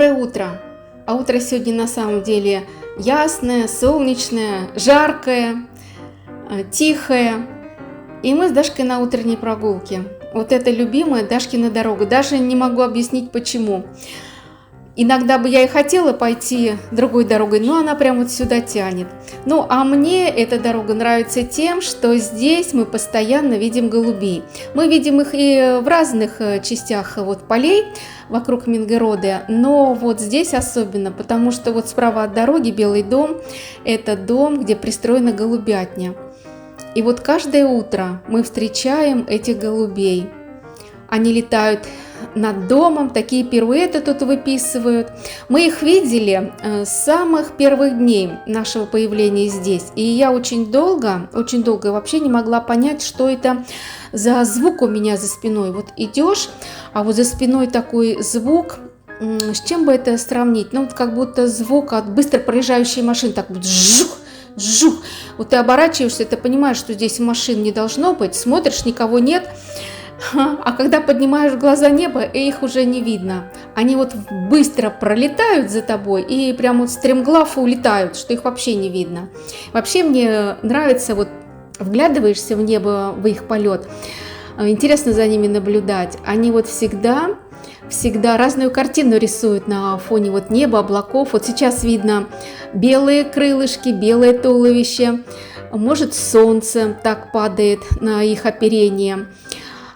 Доброе утро! А утро сегодня на самом деле ясное, солнечное, жаркое, тихое. И мы с Дашкой на утренней прогулке. Вот это любимая Дашкина дорога. Даже не могу объяснить почему. Иногда бы я и хотела пойти другой дорогой, но она прямо вот сюда тянет. Ну, а мне эта дорога нравится тем, что здесь мы постоянно видим голубей. Мы видим их и в разных частях полей вокруг Мингорода, но вот здесь особенно, потому что вот справа от дороги Белый дом – это дом, где пристроена голубятня. И вот каждое утро мы встречаем этих голубей. Они летают над домом, такие пируэты тут выписывают. Мы их видели с самых первых дней нашего появления здесь. И я очень долго вообще не могла понять, что это за звук у меня за спиной. Вот идешь, а вот за спиной такой звук. С чем бы это сравнить? Ну, вот как будто звук от быстро проезжающей машины. Так вот жух, жух. Вот ты оборачиваешься, ты понимаешь, что здесь машин не должно быть. Смотришь, никого нет. А когда поднимаешь глаза неба, их уже не видно. Они вот быстро пролетают за тобой и прям вот стремглав улетают, что их вообще не видно. Вообще мне нравится, вот вглядываешься в небо, в их полет, интересно за ними наблюдать. Они вот всегда разную картину рисуют на фоне вот неба, облаков. Вот сейчас видно белые крылышки, белое туловище, может солнце так падает на их оперение.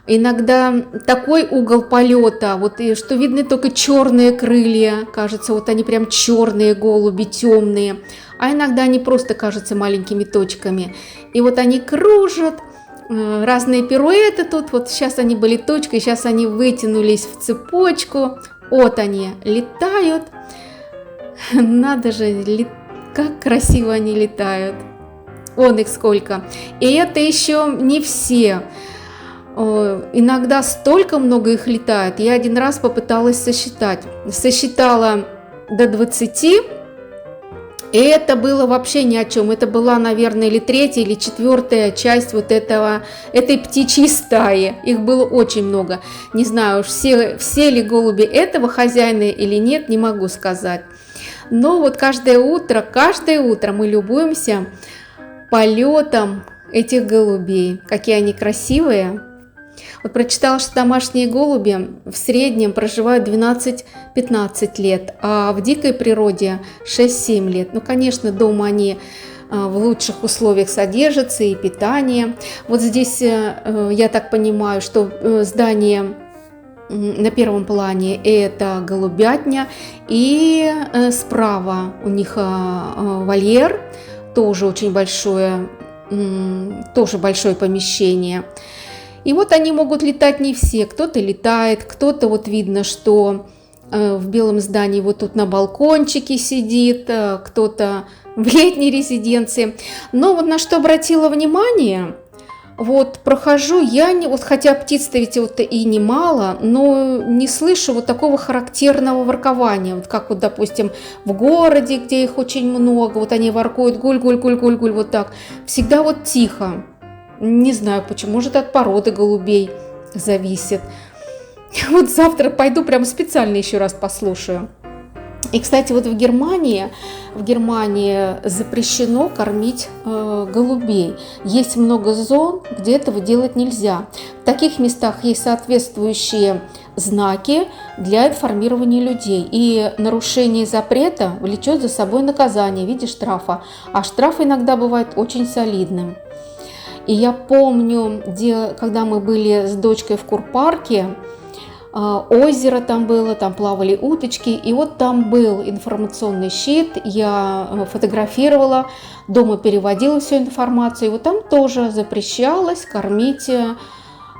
Иногда такой угол полета, вот и что видны только черные крылья, кажется, вот они прям черные голуби, темные, а иногда они просто кажутся маленькими точками. И вот они кружат, разные пируэты тут, вот сейчас они были точкой, сейчас они вытянулись в цепочку, вот они летают, надо же, как красиво они летают, вон их сколько. И это еще не все. Иногда столько много их летает. Я один раз попыталась сосчитать. Сосчитала до 20, и это было вообще ни о чем. Это была, наверное, или третья, или четвертая часть вот этой птичьей стаи. Их было очень много. Не знаю уж, все ли голуби этого хозяина или нет, не могу сказать. Но вот каждое утро мы любуемся полетом этих голубей. Какие они красивые. Вот прочитала, что домашние голуби в среднем проживают 12-15 лет, а в дикой природе 6-7 лет. Ну, конечно, дома они в лучших условиях содержатся и питание. Вот здесь, я так понимаю, что здание на первом плане – это голубятня, и справа у них вольер, тоже очень большое, тоже большое помещение. И вот они могут летать не все, кто-то летает, кто-то вот видно, что в белом здании вот тут на балкончике сидит, кто-то в летней резиденции. Но вот на что обратила внимание, вот прохожу я, вот хотя птиц-то ведь вот и немало, но не слышу вот такого характерного воркования, вот как вот, допустим, в городе, где их очень много, вот они воркуют гуль-гуль-гуль-гуль-гуль, вот так, всегда вот тихо. Не знаю почему, может от породы голубей зависит. Вот завтра пойду прям специально еще раз послушаю. И, кстати, вот в Германии запрещено кормить голубей. Есть много зон, где этого делать нельзя. В таких местах есть соответствующие знаки для информирования людей. И нарушение запрета влечет за собой наказание в виде штрафа. А штраф иногда бывает очень солидным. И я помню, когда мы были с дочкой в Курпарке, озеро там было, там плавали уточки, и вот там был информационный щит, я фотографировала, дома переводила всю информацию, и вот там тоже запрещалось кормить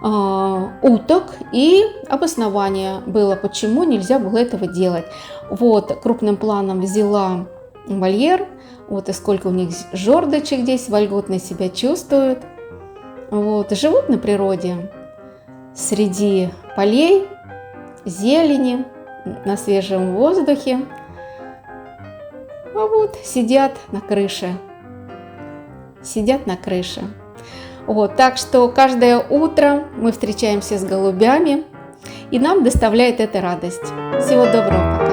уток, и обоснование было, почему нельзя было этого делать. Вот крупным планом взяла вольер, вот и сколько у них жердочек здесь, вольготно себя чувствуют. Вот, живут на природе, среди полей, зелени, на свежем воздухе. А вот сидят на крыше. Вот, так что каждое утро мы встречаемся с голубями, и нам доставляет это радость. Всего доброго, пока!